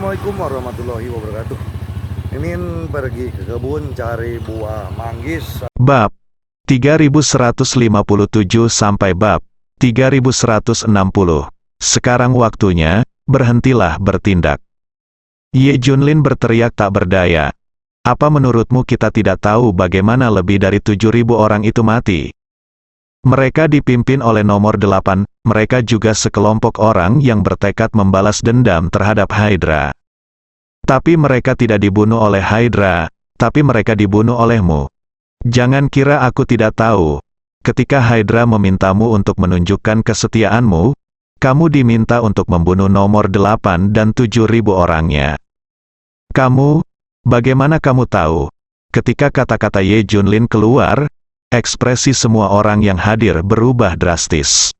Assalamualaikum warahmatullahi wabarakatuh. Mimin pergi ke kebun cari buah manggis. Bab 3157 sampai bab 3160. Sekarang waktunya, berhentilah bertindak. Ye Junlin berteriak tak berdaya. Apa menurutmu kita tidak tahu bagaimana lebih dari 7.000 orang itu mati? Mereka dipimpin oleh nomor 8, mereka juga sekelompok orang yang bertekad membalas dendam terhadap Hydra. Tapi mereka tidak dibunuh oleh Hydra, tapi mereka dibunuh olehmu. Jangan kira aku tidak tahu. Ketika Hydra memintamu untuk menunjukkan kesetiaanmu, kamu diminta untuk membunuh nomor 8 dan 7.000 orangnya. Kamu, bagaimana kamu tahu? Ketika kata-kata Ye Junlin keluar, ekspresi semua orang yang hadir berubah drastis.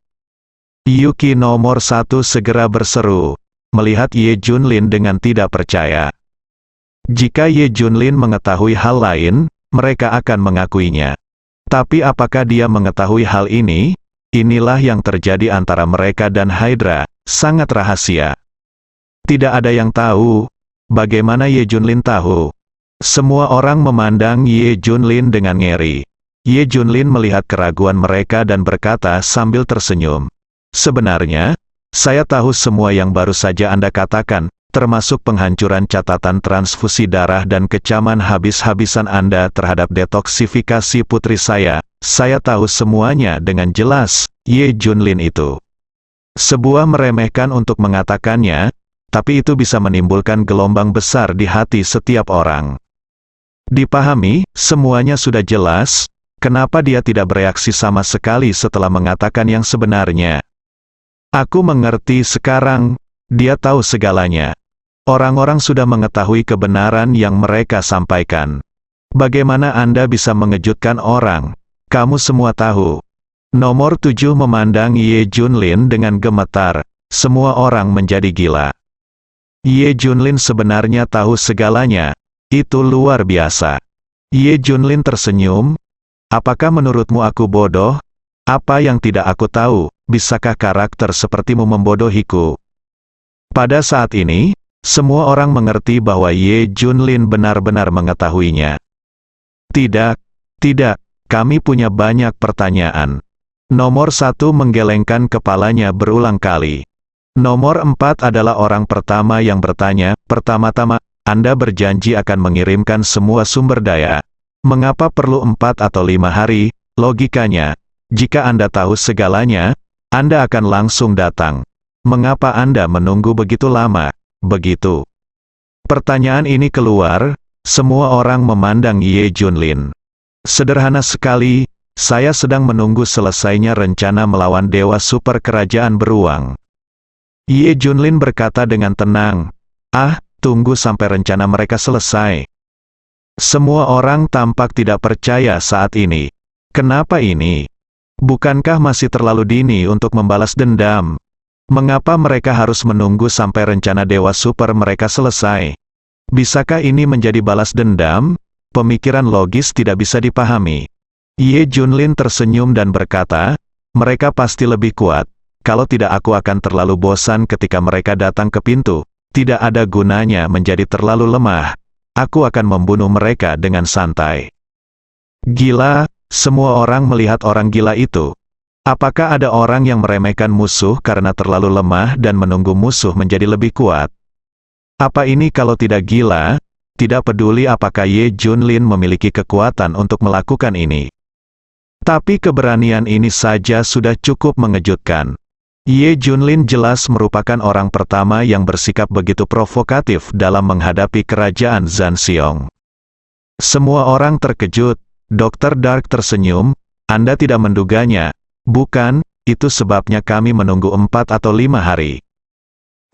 Yuki nomor 1 segera berseru, melihat Ye Junlin dengan tidak percaya. Jika Ye Junlin mengetahui hal lain, mereka akan mengakuinya. Tapi apakah dia mengetahui hal ini? Inilah yang terjadi antara mereka dan Hydra, sangat rahasia. Tidak ada yang tahu. Bagaimana Ye Junlin tahu? Semua orang memandang Ye Junlin dengan ngeri. Ye Junlin melihat keraguan mereka dan berkata sambil tersenyum. Sebenarnya, saya tahu semua yang baru saja Anda katakan, termasuk penghancuran catatan transfusi darah dan kecaman habis-habisan Anda terhadap detoksifikasi putri saya. Saya tahu semuanya dengan jelas, Ye Junlin itu. Sebuah meremehkan untuk mengatakannya, tapi itu bisa menimbulkan gelombang besar di hati setiap orang. Dipahami, semuanya sudah jelas, kenapa dia tidak bereaksi sama sekali setelah mengatakan yang sebenarnya? Aku mengerti sekarang, dia tahu segalanya. Orang-orang sudah mengetahui kebenaran yang mereka sampaikan. Bagaimana Anda bisa mengejutkan orang? Kamu semua tahu. Nomor 7 memandang Ye Junlin dengan gemetar. Semua orang menjadi gila. Ye Junlin sebenarnya tahu segalanya. Itu luar biasa. Ye Junlin tersenyum. Apakah menurutmu aku bodoh? Apa yang tidak aku tahu? Bisakah karakter sepertimu membodohiku? Pada saat ini, semua orang mengerti bahwa Ye Junlin benar-benar mengetahuinya. Tidak, kami punya banyak pertanyaan. Nomor 1 menggelengkan kepalanya berulang kali. Nomor 4 adalah orang pertama yang bertanya. Pertama-tama, Anda berjanji akan mengirimkan semua sumber daya. Mengapa perlu 4 atau 5 hari? Logikanya, jika Anda tahu segalanya, Anda akan langsung datang. Mengapa Anda menunggu begitu lama? Begitu. Pertanyaan ini keluar, semua orang memandang Ye Junlin. Sederhana sekali, saya sedang menunggu selesainya rencana melawan Dewa Super Kerajaan Beruang. Ye Junlin berkata dengan tenang, tunggu sampai rencana mereka selesai. Semua orang tampak tidak percaya saat ini. Kenapa ini? Bukankah masih terlalu dini untuk membalas dendam? Mengapa mereka harus menunggu sampai rencana Dewa Super mereka selesai? Bisakah ini menjadi balas dendam? Pemikiran logis tidak bisa dipahami. Ye Junlin tersenyum dan berkata, mereka pasti lebih kuat. Kalau tidak aku akan terlalu bosan ketika mereka datang ke pintu. Tidak ada gunanya menjadi terlalu lemah. Aku akan membunuh mereka dengan santai. Gila, semua orang melihat orang gila itu. Apakah ada orang yang meremehkan musuh karena terlalu lemah dan menunggu musuh menjadi lebih kuat? Apa ini kalau tidak gila? Tidak peduli apakah Ye Junlin memiliki kekuatan untuk melakukan ini. Tapi keberanian ini saja sudah cukup mengejutkan. Ye Junlin jelas merupakan orang pertama yang bersikap begitu provokatif dalam menghadapi kerajaan Zanxiong. Semua orang terkejut. Dr. Dark tersenyum. Anda tidak menduganya. Bukan, itu sebabnya kami menunggu 4 atau 5 hari.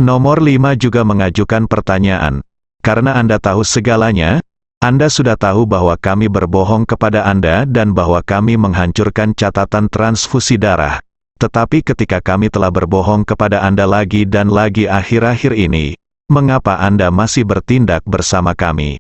Nomor 5 juga mengajukan pertanyaan. Karena Anda tahu segalanya, Anda sudah tahu bahwa kami berbohong kepada Anda dan bahwa kami menghancurkan catatan transfusi darah. Tetapi ketika kami telah berbohong kepada Anda lagi dan lagi akhir-akhir ini, mengapa Anda masih bertindak bersama kami?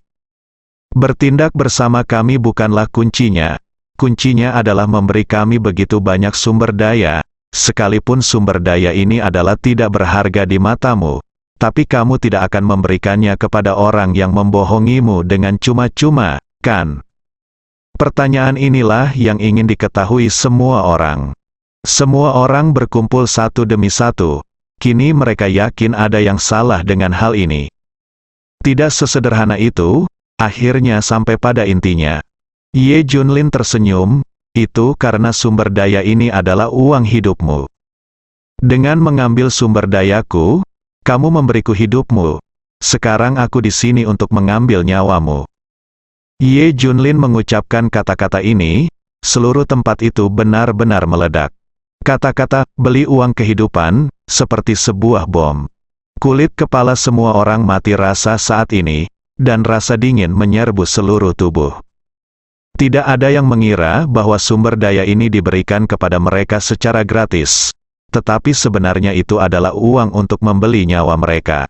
Bertindak bersama kami bukanlah kuncinya. Kuncinya adalah memberi kami begitu banyak sumber daya, sekalipun sumber daya ini adalah tidak berharga di matamu. tapi kamu tidak akan memberikannya kepada orang yang membohongimu dengan cuma-cuma, kan? Pertanyaan inilah yang ingin diketahui semua orang. Semua orang berkumpul satu demi satu. Kini mereka yakin ada yang salah dengan hal ini. Tidak sesederhana itu, akhirnya sampai pada intinya. Ye Junlin tersenyum, itu karena sumber daya ini adalah uang hidupmu. Dengan mengambil sumber dayaku, kamu memberiku hidupmu. Sekarang aku di sini untuk mengambil nyawamu. Ye Junlin mengucapkan kata-kata ini, seluruh tempat itu benar-benar meledak. Kata-kata, beli uang kehidupan, seperti sebuah bom. Kulit kepala semua orang mati rasa saat ini, dan rasa dingin menyerbu seluruh tubuh. Tidak ada yang mengira bahwa sumber daya ini diberikan kepada mereka secara gratis. Tetapi sebenarnya itu adalah uang untuk membeli nyawa mereka.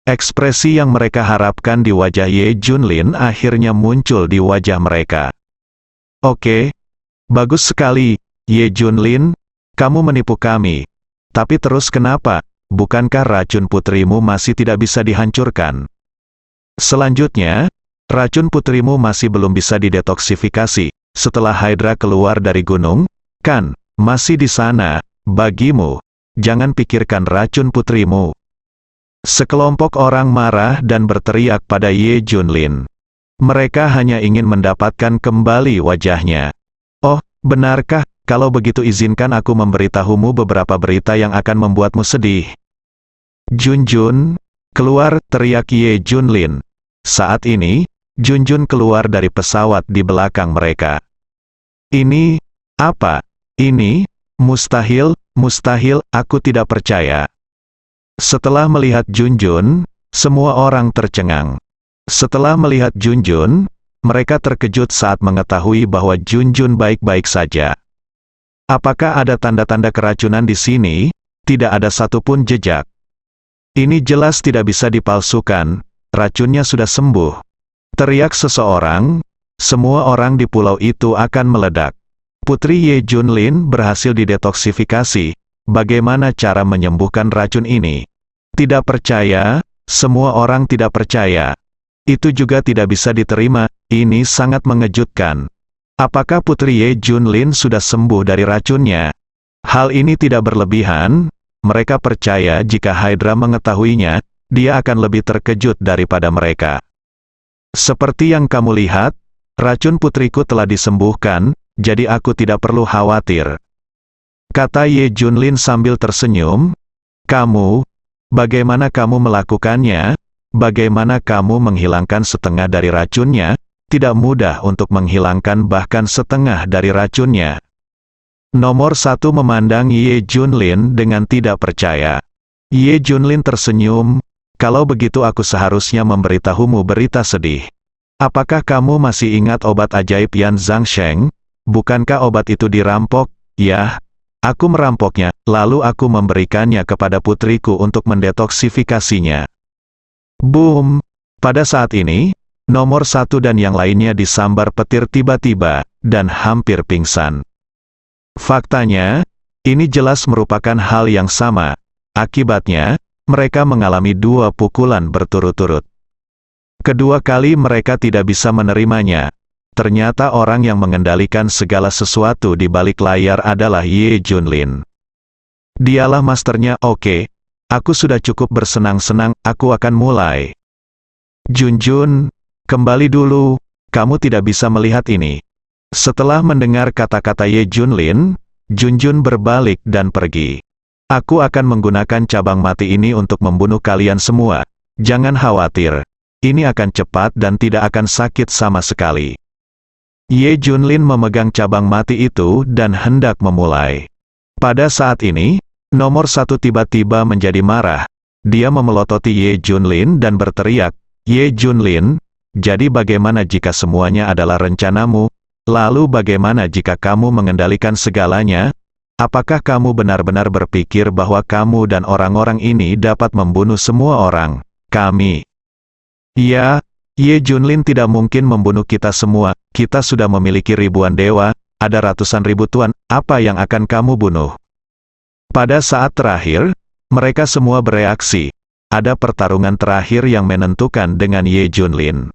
Ekspresi yang mereka harapkan di wajah Ye Junlin akhirnya muncul di wajah mereka. Oke, bagus sekali, Ye Junlin, kamu menipu kami. Tapi terus kenapa? Bukankah racun putrimu masih tidak bisa dihancurkan? Selanjutnya, racun putrimu masih belum bisa didetoksifikasi. Setelah Hydra keluar dari gunung, kan, masih di sana. Bagimu, jangan pikirkan racun putrimu. Sekelompok orang marah dan berteriak pada Ye Junlin. Mereka hanya ingin mendapatkan kembali wajahnya. Oh, benarkah? Kalau begitu izinkan aku memberitahumu beberapa berita yang akan membuatmu sedih. Junjun, keluar, teriak Ye Junlin. Saat ini, Junjun keluar dari pesawat di belakang mereka. Ini, apa? Ini? Mustahil, mustahil, aku tidak percaya. Setelah melihat Junjun, semua orang tercengang. Setelah melihat Junjun, mereka terkejut saat mengetahui bahwa Junjun baik-baik saja. Apakah ada tanda-tanda keracunan di sini? Tidak ada satupun jejak. Ini jelas tidak bisa dipalsukan, racunnya sudah sembuh. Teriak seseorang, semua orang di pulau itu akan meledak. Putri Ye Junlin berhasil didetoksifikasi. Bagaimana cara menyembuhkan racun ini? Tidak percaya, semua orang tidak percaya. Itu juga tidak bisa diterima, ini sangat mengejutkan. Apakah Putri Ye Junlin sudah sembuh dari racunnya? Hal ini tidak berlebihan, mereka percaya jika Hydra mengetahuinya, dia akan lebih terkejut daripada mereka. Seperti yang kamu lihat, racun putriku telah disembuhkan, jadi aku tidak perlu khawatir. Kata Ye Junlin sambil tersenyum, kamu, bagaimana kamu melakukannya? Bagaimana kamu menghilangkan setengah dari racunnya? Tidak mudah untuk menghilangkan bahkan setengah dari racunnya. Nomor 1 memandang Ye Junlin dengan tidak percaya. Ye Junlin tersenyum, kalau begitu aku seharusnya memberitahumu berita sedih. Apakah kamu masih ingat obat ajaib Yan Zhangsheng? Bukankah obat itu dirampok? Ya, aku merampoknya, lalu aku memberikannya kepada putriku untuk mendetoksifikasinya. Boom! Pada saat ini, nomor 1 dan yang lainnya disambar petir tiba-tiba, dan hampir pingsan. Faktanya, ini jelas merupakan hal yang sama. Akibatnya, mereka mengalami 2 pukulan berturut-turut. Kedua kali mereka tidak bisa menerimanya. Ternyata orang yang mengendalikan segala sesuatu di balik layar adalah Ye Junlin. Dialah masternya. Oke, aku sudah cukup bersenang-senang, aku akan mulai. Junjun, kembali dulu, kamu tidak bisa melihat ini. Setelah mendengar kata-kata Ye Junlin, Junjun berbalik dan pergi. Aku akan menggunakan cabang mati ini untuk membunuh kalian semua. Jangan khawatir, ini akan cepat dan tidak akan sakit sama sekali. Ye Junlin memegang cabang mati itu dan hendak memulai. Pada saat ini, nomor 1 tiba-tiba menjadi marah. Dia memelototi Ye Junlin dan berteriak, Ye Junlin, jadi bagaimana jika semuanya adalah rencanamu? Lalu bagaimana jika kamu mengendalikan segalanya? Apakah kamu benar-benar berpikir bahwa kamu dan orang-orang ini dapat membunuh semua orang? Kami. Ya, Ye Junlin tidak mungkin membunuh kita semua, kita sudah memiliki ribuan dewa, ada ratusan ribu tuan, apa yang akan kamu bunuh? Pada saat terakhir, mereka semua bereaksi. ada pertarungan terakhir yang menentukan dengan Ye Junlin.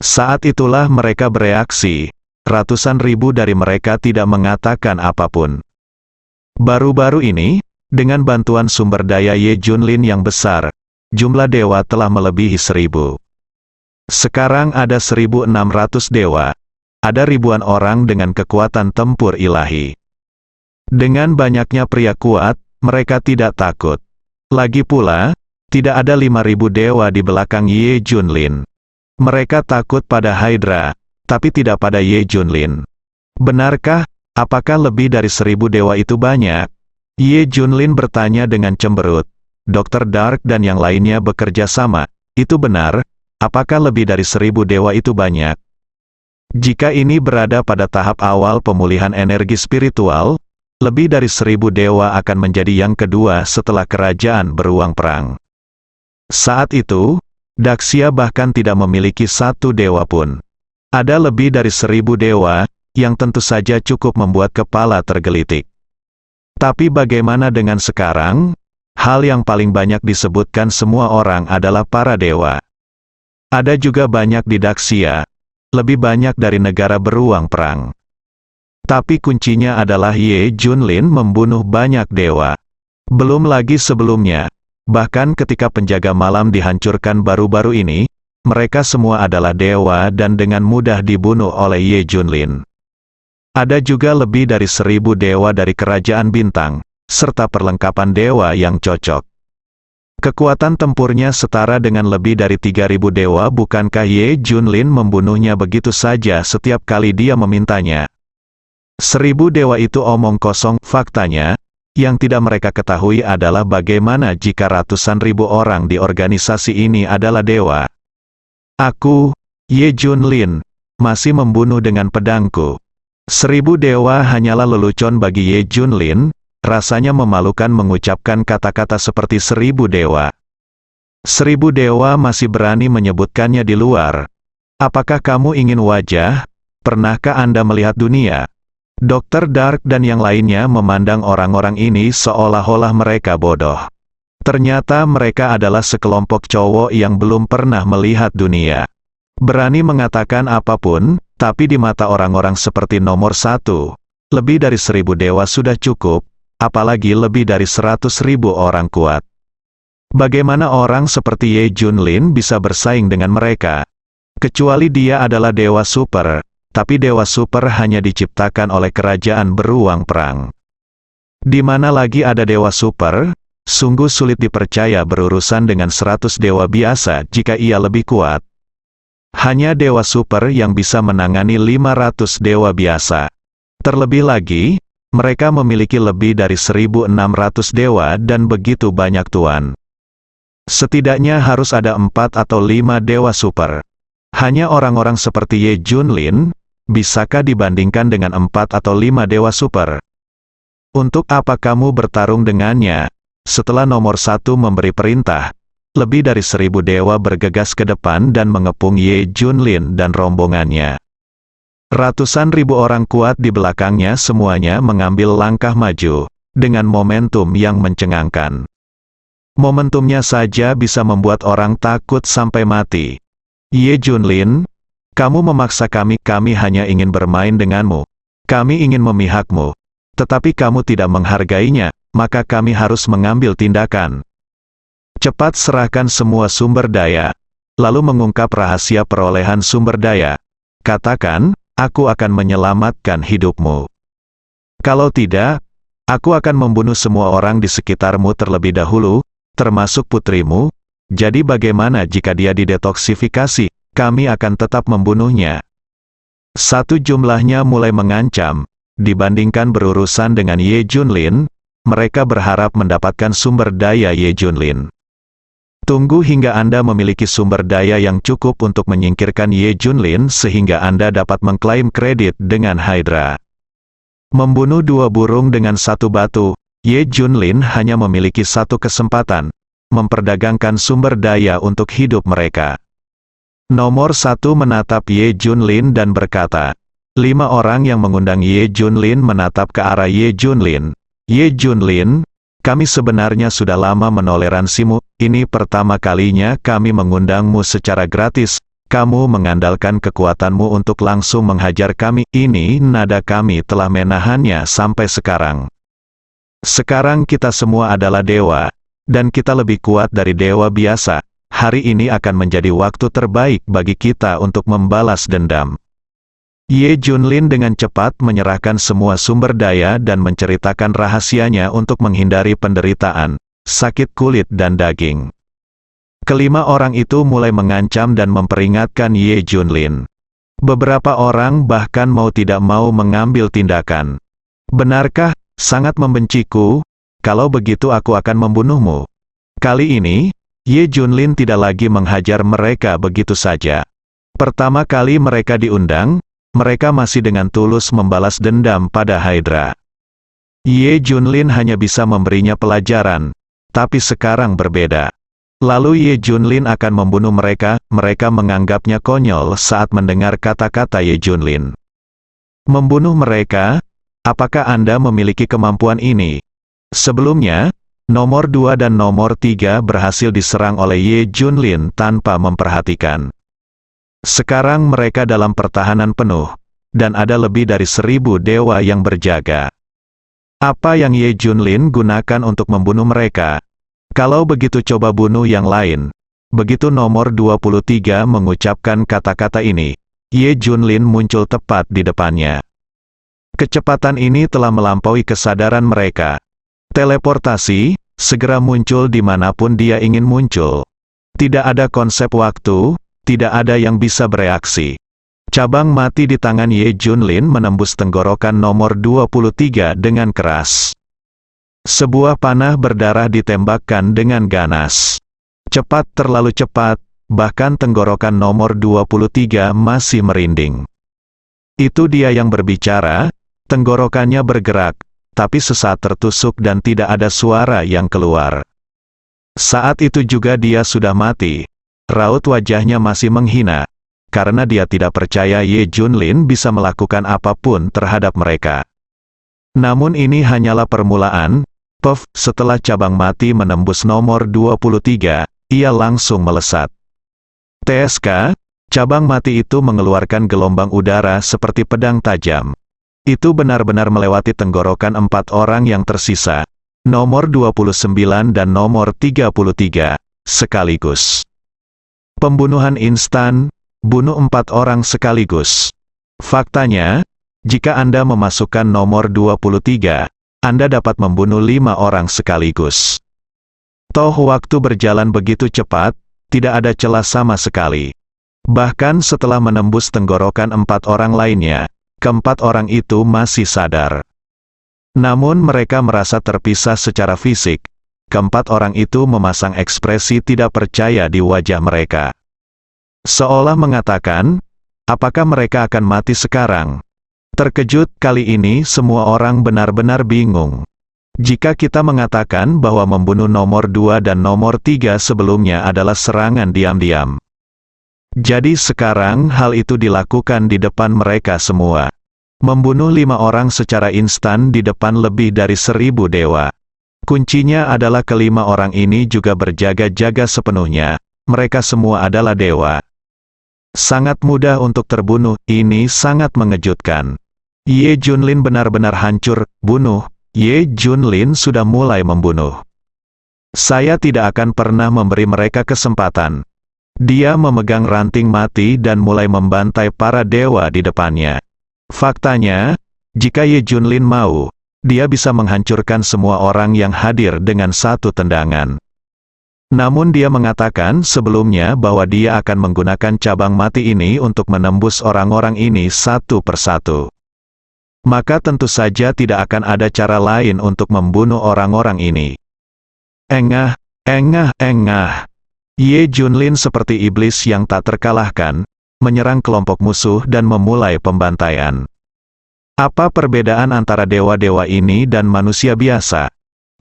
Saat itulah mereka bereaksi, ratusan ribu dari mereka tidak mengatakan apapun. Baru-baru ini, dengan bantuan sumber daya Ye Junlin yang besar, jumlah dewa telah melebihi 1000. Sekarang ada 1600 dewa, ada ribuan orang dengan kekuatan tempur ilahi. Dengan banyaknya pria kuat, mereka tidak takut. Lagi pula, tidak ada 5000 dewa di belakang Ye Junlin. Mereka takut pada Hydra, tapi tidak pada Ye Junlin. Benarkah, apakah lebih dari 1000 dewa itu banyak? Ye Junlin bertanya dengan cemberut. Dr. Dark dan yang lainnya bekerja sama. Itu benar, apakah lebih dari 1000 dewa itu banyak? Jika ini berada pada tahap awal pemulihan energi spiritual, lebih dari 1000 dewa akan menjadi yang kedua setelah kerajaan beruang perang. Saat itu, Daxia bahkan tidak memiliki satu dewa pun. Ada lebih dari 1000 dewa, yang tentu saja cukup membuat kepala tergelitik. Tapi bagaimana dengan sekarang? Hal yang paling banyak disebutkan semua orang adalah para dewa. Ada juga banyak di Daxia, lebih banyak dari negara beruang perang. Tapi kuncinya adalah Ye Junlin membunuh banyak dewa. Belum lagi sebelumnya, bahkan ketika penjaga malam dihancurkan baru-baru ini, mereka semua adalah dewa dan dengan mudah dibunuh oleh Ye Junlin. Ada juga lebih dari 1000 dewa dari kerajaan bintang, serta perlengkapan dewa yang cocok. Kekuatan tempurnya setara dengan lebih dari 3000 dewa. Bukankah Ye Junlin membunuhnya begitu saja setiap kali dia memintanya? 1000 dewa itu omong kosong. Faktanya, yang tidak mereka ketahui adalah bagaimana jika ratusan ribu orang di organisasi ini adalah dewa. Aku, Ye Junlin, masih membunuh dengan pedangku. 1000 dewa hanyalah lelucon bagi Ye Junlin, rasanya memalukan mengucapkan kata-kata seperti 1000 dewa. 1000 dewa masih berani menyebutkannya di luar. Apakah kamu ingin wajah? Pernahkah Anda melihat dunia? Dr. Dark dan yang lainnya memandang orang-orang ini seolah-olah mereka bodoh. Ternyata mereka adalah sekelompok cowok yang belum pernah melihat dunia. Berani mengatakan apapun, tapi di mata orang-orang seperti nomor 1, lebih dari 1000 dewa sudah cukup, apalagi lebih dari 100.000 orang kuat. Bagaimana orang seperti Ye Junlin bisa bersaing dengan mereka? Kecuali dia adalah dewa super. Tapi dewa super hanya diciptakan oleh kerajaan beruang perang. Di mana lagi ada dewa super? Sungguh sulit dipercaya berurusan dengan 100 dewa biasa jika ia lebih kuat. Hanya dewa super yang bisa menangani 500 dewa biasa. Terlebih lagi, mereka memiliki lebih dari 1600 dewa dan begitu banyak tuan. Setidaknya harus ada 4 atau 5 dewa super. Hanya orang-orang seperti Ye Junlin, bisakah dibandingkan dengan 4 atau 5 dewa super? Untuk apa kamu bertarung dengannya? Setelah nomor 1 memberi perintah, lebih dari 1000 dewa bergegas ke depan dan mengepung Ye Junlin dan rombongannya. Ratusan ribu orang kuat di belakangnya semuanya mengambil langkah maju, dengan momentum yang mencengangkan. Momentumnya saja bisa membuat orang takut sampai mati. Ye Junlin, kamu memaksa kami hanya ingin bermain denganmu. Kami ingin memihakmu. Tetapi kamu tidak menghargainya, maka kami harus mengambil tindakan. Cepat serahkan semua sumber daya, lalu mengungkap rahasia perolehan sumber daya. Katakan, aku akan menyelamatkan hidupmu. Kalau tidak, aku akan membunuh semua orang di sekitarmu terlebih dahulu, termasuk putrimu. Jadi bagaimana jika dia didetoksifikasi? Kami akan tetap membunuhnya. Satu jumlahnya mulai mengancam. Dibandingkan berurusan dengan Ye Junlin, mereka berharap mendapatkan sumber daya Ye Junlin. Tunggu hingga Anda memiliki sumber daya yang cukup untuk menyingkirkan Ye Junlin sehingga Anda dapat mengklaim kredit dengan Hydra. Membunuh 2 burung dengan 1 batu, Ye Junlin hanya memiliki 1 kesempatan, memperdagangkan sumber daya untuk hidup mereka. Nomor 1 menatap Ye Junlin dan berkata, 5 orang yang mengundang Ye Junlin menatap ke arah Ye Junlin. Ye Junlin, kami sebenarnya sudah lama menoleransimu, ini pertama kalinya kami mengundangmu secara gratis. Kamu mengandalkan kekuatanmu untuk langsung menghajar kami, ini nada kami telah menahannya sampai sekarang. Sekarang kita semua adalah dewa, dan kita lebih kuat dari dewa biasa. Hari ini akan menjadi waktu terbaik bagi kita untuk membalas dendam. Ye Junlin dengan cepat menyerahkan semua sumber daya dan menceritakan rahasianya untuk menghindari penderitaan, sakit kulit dan daging. Kelima orang itu mulai mengancam dan memperingatkan Ye Junlin. Beberapa orang bahkan mau tidak mau mengambil tindakan. Benarkah, sangat membenciku? Kalau begitu aku akan membunuhmu. Kali ini, Ye Junlin tidak lagi menghajar mereka begitu saja. Pertama kali mereka diundang, mereka masih dengan tulus membalas dendam pada Hydra. Ye Junlin hanya bisa memberinya pelajaran, tapi sekarang berbeda. Lalu Ye Junlin akan membunuh mereka, mereka menganggapnya konyol saat mendengar kata-kata Ye Junlin. Membunuh mereka? Apakah Anda memiliki kemampuan ini? Sebelumnya, nomor 2 dan nomor 3 berhasil diserang oleh Ye Junlin tanpa memperhatikan. Sekarang mereka dalam pertahanan penuh, dan ada lebih dari 1000 dewa yang berjaga. Apa yang Ye Junlin gunakan untuk membunuh mereka? Kalau begitu coba bunuh yang lain. Begitu nomor 23 mengucapkan kata-kata ini, Ye Junlin muncul tepat di depannya. Kecepatan ini telah melampaui kesadaran mereka. Teleportasi, segera muncul dimanapun dia ingin muncul. Tidak ada konsep waktu, tidak ada yang bisa bereaksi. Cabang mati di tangan Ye Junlin menembus tenggorokan nomor 23 dengan keras. Sebuah panah berdarah ditembakkan dengan ganas. Cepat, terlalu cepat, bahkan tenggorokan nomor 23 masih merinding. Itu dia yang berbicara, tenggorokannya bergerak, tapi sesaat tertusuk dan tidak ada suara yang keluar. Saat itu juga dia sudah mati. Raut wajahnya masih menghina, karena dia tidak percaya Ye Junlin bisa melakukan apapun terhadap mereka. Namun ini hanyalah permulaan. Puff, setelah cabang mati menembus nomor 23, ia langsung melesat. TSK, cabang mati itu mengeluarkan gelombang udara seperti pedang tajam. Itu benar-benar melewati tenggorokan 4 orang yang tersisa, nomor 29 dan nomor 33, sekaligus. Pembunuhan instan, bunuh 4 orang sekaligus. Faktanya, jika Anda memasukkan nomor 23, Anda dapat membunuh 5 orang sekaligus. Toh waktu berjalan begitu cepat, tidak ada celah sama sekali. Bahkan setelah menembus tenggorokan 4 orang lainnya, keempat orang itu masih sadar. Namun mereka merasa terpisah secara fisik. Keempat orang itu memasang ekspresi tidak percaya di wajah mereka. Seolah mengatakan, apakah mereka akan mati sekarang? Terkejut, kali ini semua orang benar-benar bingung. Jika kita mengatakan bahwa membunuh nomor 2 dan nomor 3 sebelumnya adalah serangan diam-diam. Jadi sekarang hal itu dilakukan di depan mereka semua. Membunuh 5 orang secara instan di depan lebih dari 1000 dewa. Kuncinya adalah kelima orang ini juga berjaga-jaga sepenuhnya. Mereka semua adalah dewa. Sangat mudah untuk terbunuh, ini sangat mengejutkan. Ye Junlin benar-benar hancur, bunuh. Ye Junlin sudah mulai membunuh. Saya tidak akan pernah memberi mereka kesempatan. Dia memegang ranting mati dan mulai membantai para dewa di depannya. Faktanya, jika Ye Junlin mau, dia bisa menghancurkan semua orang yang hadir dengan satu tendangan. Namun dia mengatakan sebelumnya bahwa dia akan menggunakan cabang mati ini untuk menembus orang-orang ini satu persatu. Maka tentu saja tidak akan ada cara lain untuk membunuh orang-orang ini. Engah, engah, engah. Ye Junlin seperti iblis yang tak terkalahkan, menyerang kelompok musuh dan memulai pembantaian. Apa perbedaan antara dewa-dewa ini dan manusia biasa?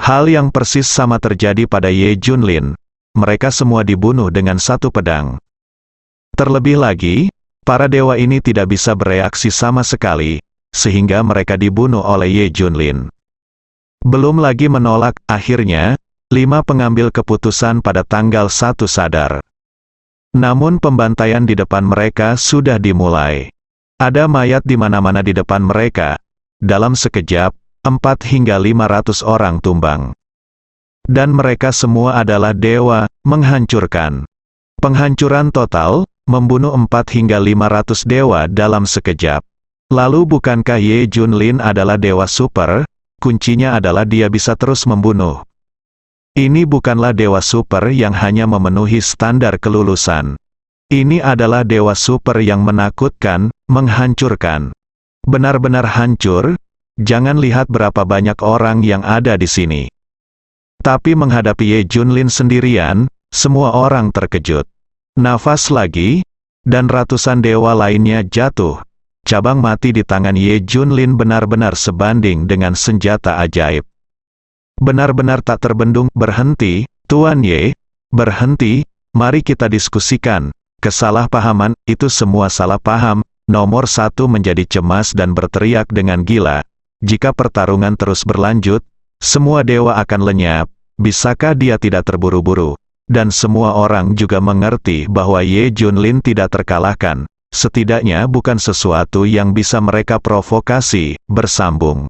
Hal yang persis sama terjadi pada Ye Junlin. Mereka semua dibunuh dengan satu pedang. Terlebih lagi, para dewa ini tidak bisa bereaksi sama sekali, sehingga mereka dibunuh oleh Ye Junlin. Belum lagi menolak, akhirnya, 5 pengambil keputusan pada tanggal 1 sadar. Namun pembantaian di depan mereka sudah dimulai. Ada mayat di mana-mana di depan mereka. Dalam sekejap, 4 hingga 500 orang tumbang. Dan mereka semua adalah dewa, menghancurkan. Penghancuran total, membunuh 4 hingga 500 dewa dalam sekejap. Lalu bukankah Ye Junlin adalah dewa super? Kuncinya adalah dia bisa terus membunuh. Ini bukanlah dewa super yang hanya memenuhi standar kelulusan. Ini adalah dewa super yang menakutkan, menghancurkan. Benar-benar hancur. Jangan lihat berapa banyak orang yang ada di sini. Tapi menghadapi Ye Junlin sendirian, semua orang terkejut. Nafas lagi, dan ratusan dewa lainnya jatuh. Cabang mati di tangan Ye Junlin benar-benar sebanding dengan senjata ajaib. Benar-benar tak terbendung. Berhenti, Tuan Ye, berhenti, mari kita diskusikan. Kesalahpahaman, itu semua salah paham. Nomor 1 menjadi cemas dan berteriak dengan gila. Jika pertarungan terus berlanjut, semua dewa akan lenyap. Bisakah dia tidak terburu-buru? Dan semua orang juga mengerti bahwa Ye Junlin tidak terkalahkan. Setidaknya bukan sesuatu yang bisa mereka provokasi. Bersambung.